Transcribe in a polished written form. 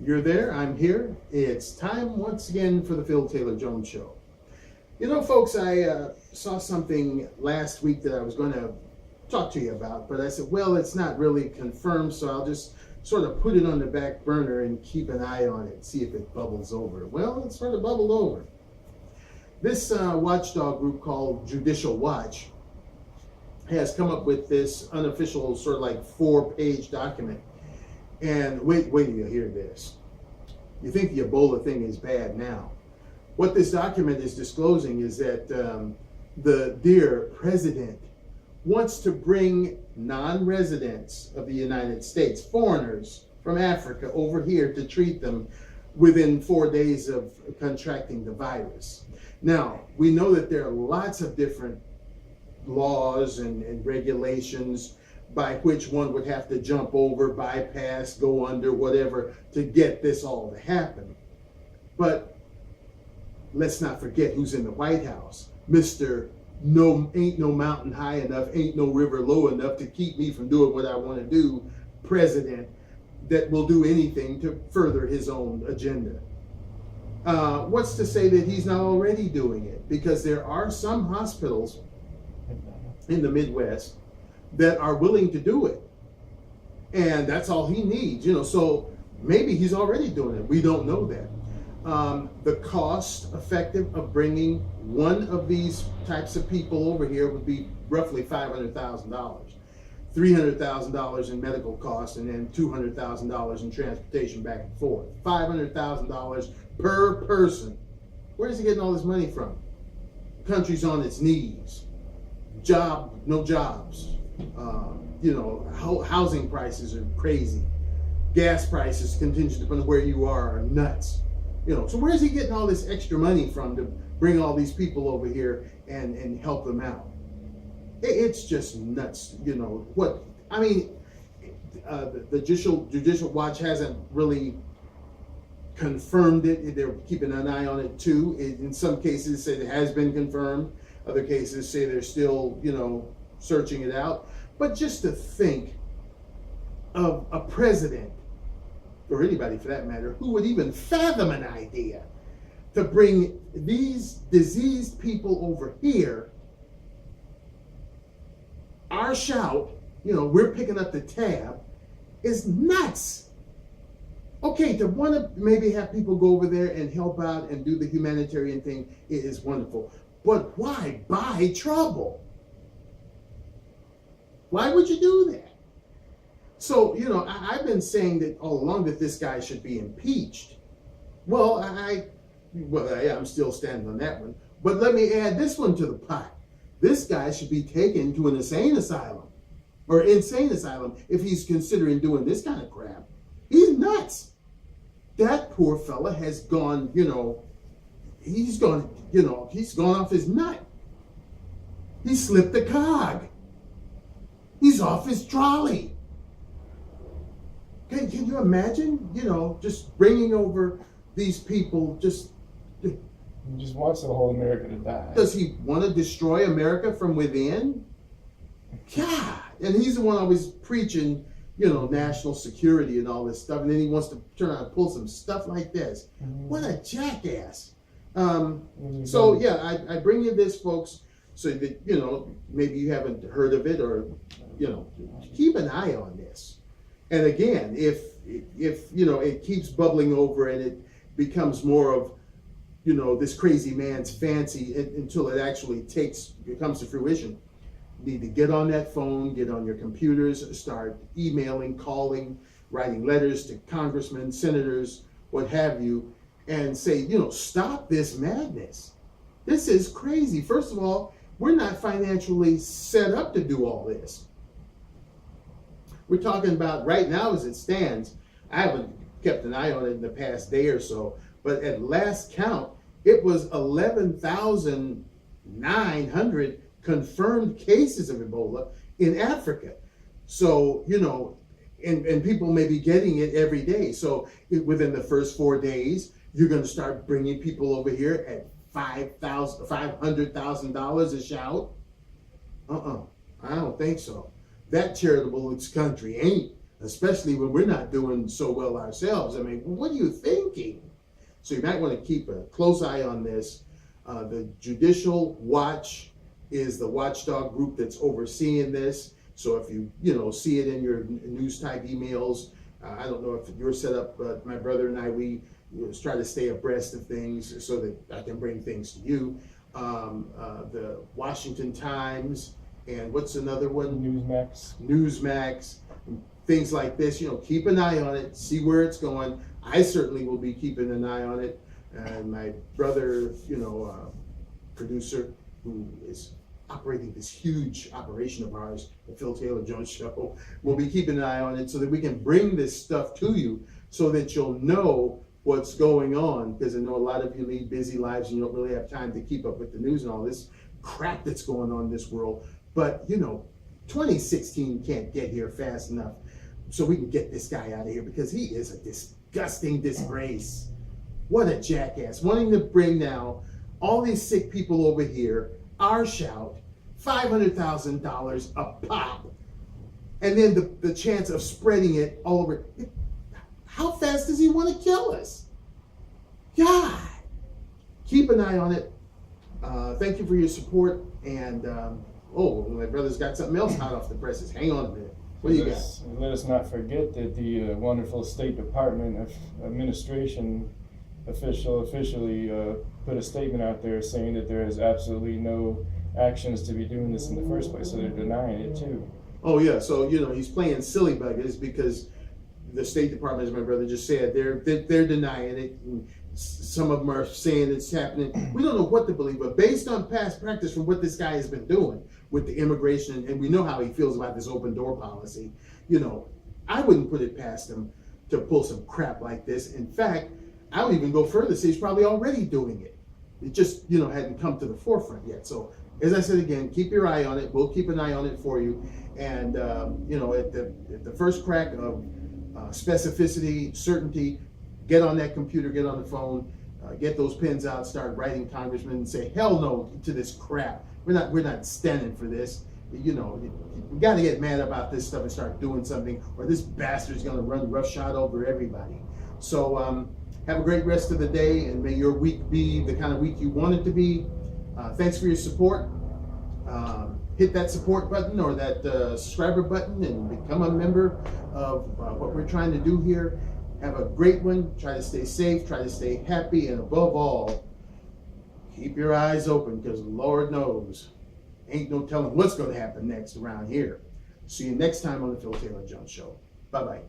You're there, I'm here. It's time once again for the Phil Taylor Jones Show. You know, folks, I saw something last week that I was going to talk to you about, but I said, well, it's not really confirmed, so I'll just sort of put it on the back burner and keep an eye on it, see if it bubbles over. Well, it sort of bubbled over. This watchdog group called Judicial Watch has come up with this unofficial sort of like 4-page document. And wait till you hear this. You think the Ebola thing is bad now. What this document is disclosing is that the dear president wants to bring non-residents of the United States, foreigners from Africa, over here to treat them within 4 days of contracting the virus. Now, we know that there are lots of different laws and regulations by which one would have to jump over, bypass, go under, whatever, to get this all to happen. But let's not forget who's in the White House. Mr. No, ain't no mountain high enough, ain't no river low enough to keep me from doing what I want to do, president that will do anything to further his own agenda. What's to say that he's not already doing it? Because there are some hospitals in the Midwest that are willing to do it. And that's all he needs, so maybe he's already doing it. We don't know that. The cost effective of bringing one of these types of people over here would be roughly $500,000. $300,000 in medical costs and then $200,000 in transportation back and forth. $500,000 per person. Where is he getting all this money from? The country's on its knees. No jobs. Housing prices are crazy. Gas prices, contingent upon where you are nuts. So where is he getting all this extra money from to bring all these people over here and help them out? It's just nuts. The Judicial Watch hasn't really confirmed it. They're keeping an eye on it too. In some cases say it has been confirmed. Other cases say they're still, searching it out. But just to think of a president, or anybody for that matter, who would even fathom an idea to bring these diseased people over here, our shout, we're picking up the tab, is nuts. Okay, to want to maybe have people go over there and help out and do the humanitarian thing, it is wonderful. But why buy trouble? Why would you do that? So, I've been saying that all along that this guy should be impeached. Well, I'm still standing on that one. But let me add this one to the pot. This guy should be taken to an insane asylum if he's considering doing this kind of crap. He's nuts. That poor fella has gone, he's gone off his nut. He slipped the cog. He's off his trolley. Can you imagine, just bringing over these people, He just wants the whole America to die. Does he want to destroy America from within? God, and he's the one always preaching, national security and all this stuff, and then he wants to turn around and pull some stuff like this. Mm-hmm. What a jackass. So yeah, I bring you this, folks, so that, maybe you haven't heard of it, or, keep an eye on this. And again, if it keeps bubbling over and it becomes more of, this crazy man's fancy until it actually comes to fruition, you need to get on that phone, get on your computers, start emailing, calling, writing letters to congressmen, senators, what have you, and say, stop this madness. This is crazy. First of all, we're not financially set up to do all this. We're talking about right now as it stands. I haven't kept an eye on it in the past day or so, but at last count, it was 11,900 confirmed cases of Ebola in Africa. So, and people may be getting it every day. So within the first 4 days, you're going to start bringing people over here at $500,000 a shout? I don't think so. That charitable country ain't especially when we're not doing so well ourselves. I mean, what are you thinking? So you might want to keep a close eye on this. The Judicial Watch is the watchdog group that's overseeing this. So if you see it in your news type emails, I don't know if you're set up, but my brother and I, we try to stay abreast of things so that I can bring things to you. The Washington Times, and what's another one? Newsmax, things like this. Keep an eye on it, see where it's going. I certainly will be keeping an eye on it, and my brother, producer, who is operating this huge operation of ours, the Phil Taylor Jones Show, will be keeping an eye on it so that we can bring this stuff to you so that you'll know what's going on, because I know a lot of you lead busy lives and you don't really have time to keep up with the news and all this crap that's going on in this world. But 2016 can't get here fast enough so we can get this guy out of here, because he is a disgusting disgrace. What a jackass, wanting to bring now all these sick people over here, our shout, $500,000 a pop, and then the chance of spreading it all over. How fast does he want to kill us? God, keep an eye on it. Thank you for your support. And my brother's got something else hot off the presses. Hang on a minute. What do you got? Let us not forget that the wonderful State Department of Administration officially put a statement out there saying that there is absolutely no actions to be doing this in the first place. So they're denying it too. Oh yeah. So he's playing silly buggers, because the State Department, as my brother just said, they're denying it. And some of them are saying it's happening. We don't know what to believe, but based on past practice from what this guy has been doing with the immigration, and we know how he feels about this open door policy, I wouldn't put it past him to pull some crap like this. In fact, I would even go further, say he's probably already doing it. It just, hadn't come to the forefront yet. So, as I said again, keep your eye on it. We'll keep an eye on it for you. And, at the first crack of specificity, certainty, get on that computer, get on the phone, get those pens out, start writing congressmen and say, hell no to this crap. We're not standing for this. We got to get mad about this stuff and start doing something, or this bastard's going to run roughshod over everybody. So have a great rest of the day, and may your week be the kind of week you want it to be. Thanks for your support. Hit that support button or that subscriber button and become a member of what we're trying to do here. Have a great one. Try to stay safe, try to stay happy, and above all, keep your eyes open, because Lord knows, ain't no telling what's going to happen next around here. See you next time on the Phil Taylor Jones Show. Bye-bye.